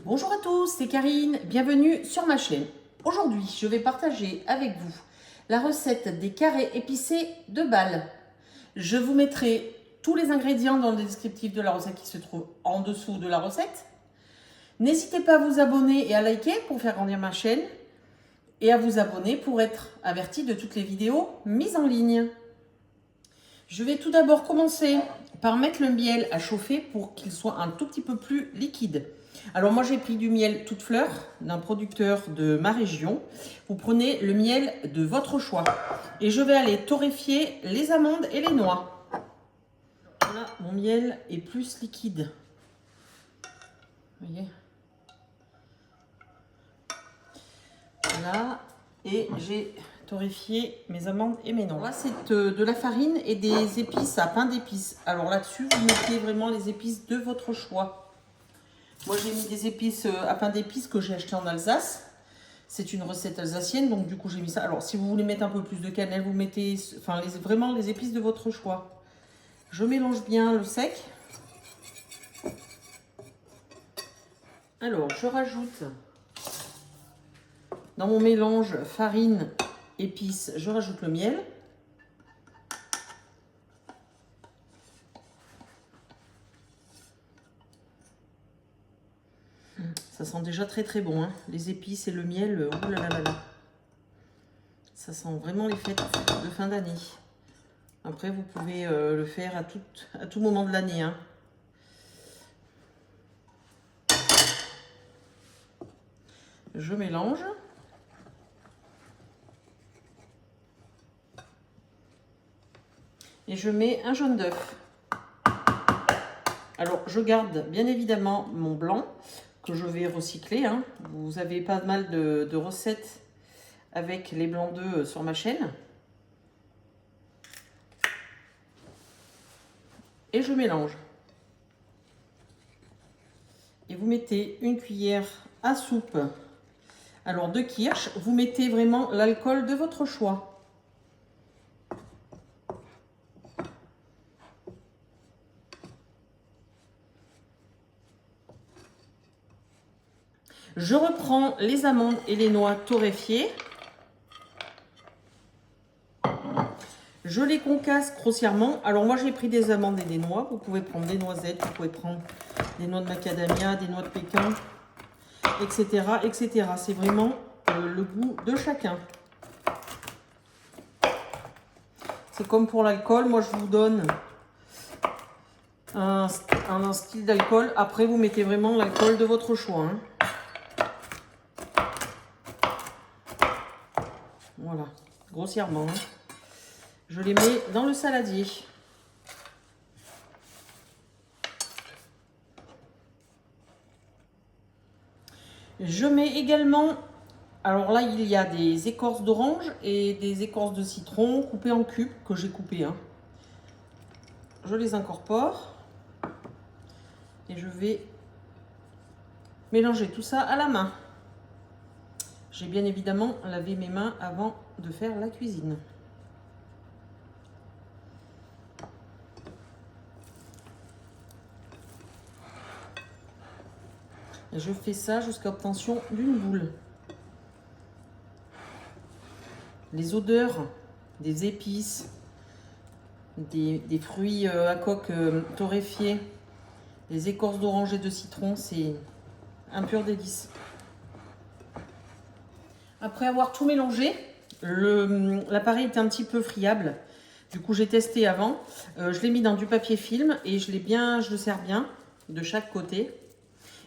Bonjour à tous, c'est Karine, bienvenue sur ma chaîne. Aujourd'hui, je vais partager avec vous la recette des carrés épicés de Bâle. Je vous mettrai tous les ingrédients dans le descriptif de la recette qui se trouve en dessous de la recette. N'hésitez pas à vous abonner et à liker pour faire grandir ma chaîne et à vous abonner pour être averti de toutes les vidéos mises en ligne. Je vais tout d'abord commencer par mettre le miel à chauffer pour qu'il soit un tout petit peu plus liquide. Alors moi j'ai pris du miel toute fleur d'un producteur de ma région. Vous prenez le miel de votre choix. Et je vais aller torréfier les amandes et les noix. Voilà, mon miel est plus liquide. Vous voyez? Voilà, et j'ai torréfié mes amandes et mes noix. Là, c'est de la farine et des épices à pain d'épices. Alors là-dessus, vous mettez vraiment les épices de votre choix. Moi, j'ai mis des épices à pain d'épices que j'ai acheté en Alsace. C'est une recette alsacienne, donc du coup, j'ai mis ça. Alors, si vous voulez mettre un peu plus de cannelle, vous mettez vraiment les épices de votre choix. Je mélange bien le sec. Alors, je rajoute dans mon mélange farine, épices, je rajoute le miel. Ça sent déjà très très bon, hein. Les épices et le miel, oh là là là là. Ça sent vraiment les fêtes de fin d'année. Après, vous pouvez le faire à tout moment de l'année, hein. Je mélange. Et je mets un jaune d'œuf. Alors, je garde bien évidemment mon blanc que je vais recycler, hein. Vous avez pas mal de recettes avec les blancs d'œufs sur ma chaîne. Et je mélange. Et vous mettez une cuillère à soupe, alors de kirsch. Vous mettez vraiment l'alcool de votre choix. Je reprends les amandes et les noix torréfiées. Je les concasse grossièrement. Alors moi j'ai pris des amandes et des noix. Vous pouvez prendre des noisettes, vous pouvez prendre des noix de macadamia, des noix de pécan, etc. etc. C'est vraiment le goût de chacun. C'est comme pour l'alcool. Moi je vous donne un style d'alcool. Après vous mettez vraiment l'alcool de votre choix, hein. Voilà, grossièrement, hein. Je les mets dans le saladier. Je mets également, alors là il y a des écorces d'orange et des écorces de citron coupées en cubes que j'ai coupées, hein. Je les incorpore et je vais mélanger tout ça à la main. J'ai bien évidemment lavé mes mains avant de faire la cuisine. Et je fais ça jusqu'à obtention d'une boule. Les odeurs des épices, des fruits à coque torréfiés, les écorces d'orange et de citron, c'est un pur délice. Après avoir tout mélangé, l'appareil était un petit peu friable. Du coup, j'ai testé avant. Je l'ai mis dans du papier film et je le serre bien de chaque côté.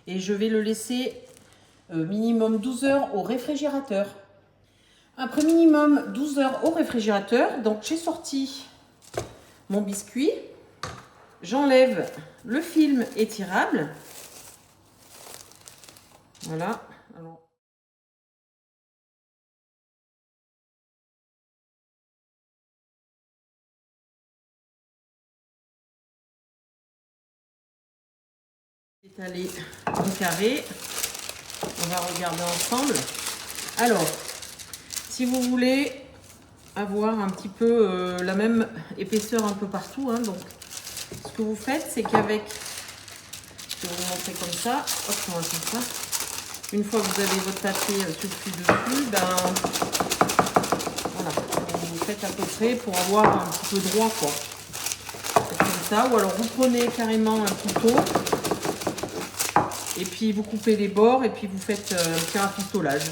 Et je vais le laisser minimum 12 heures au réfrigérateur. Après minimum 12 heures au réfrigérateur, donc j'ai sorti mon biscuit. J'enlève le film étirable. Voilà. Alors, étaler en carré. On va regarder ensemble. Alors, si vous voulez avoir un petit peu la même épaisseur un peu partout, hein, donc ce que vous faites, c'est qu'avec, je vais vous montrer comme ça, hop, on va faire ça. Une fois que vous avez votre papier sulfu dessus, ben voilà, vous faites à peu près pour avoir un petit peu droit, quoi. C'est comme ça. Ou alors vous prenez carrément un couteau et puis vous coupez les bords et puis vous faites un petit rafistolage.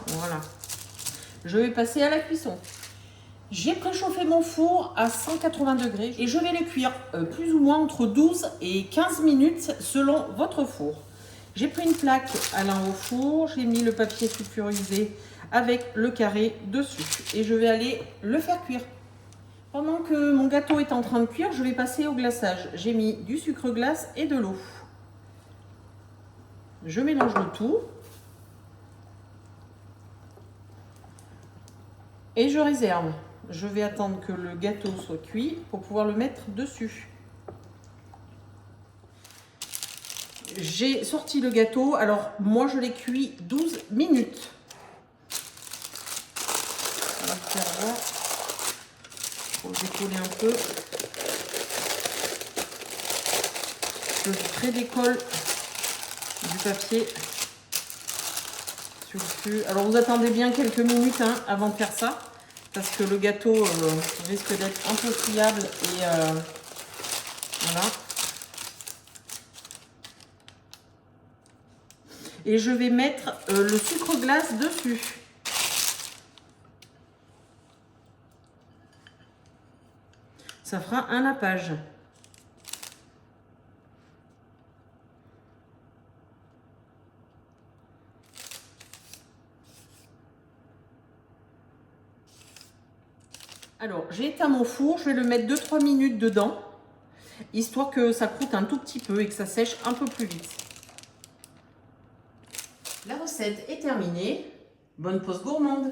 Voilà. Je vais passer à la cuisson. J'ai préchauffé mon four à 180 degrés et je vais le cuire plus ou moins entre 12 et 15 minutes selon votre four. J'ai pris une plaque allant au four, j'ai mis le papier sulfurisé avec le carré dessus et je vais aller le faire cuire. Pendant que mon gâteau est en train de cuire, je vais passer au glaçage. J'ai mis du sucre glace et de l'eau. Je mélange le tout. Et je réserve. Je vais attendre que le gâteau soit cuit pour pouvoir le mettre dessus. J'ai sorti le gâteau. Alors, moi, je l'ai cuit 12 minutes. On va faire voir. Il faut le décoller un peu. Je pré-décolle du papier sulfu. Alors, vous attendez bien quelques minutes avant de faire ça. Parce que le gâteau risque d'être un peu friable et voilà. Et je vais mettre le sucre glace dessus. Ça fera un nappage. Alors, j'ai éteint mon four, je vais le mettre 2-3 minutes dedans, histoire que ça croûte un tout petit peu et que ça sèche un peu plus vite. La recette est terminée. Bonne pause gourmande!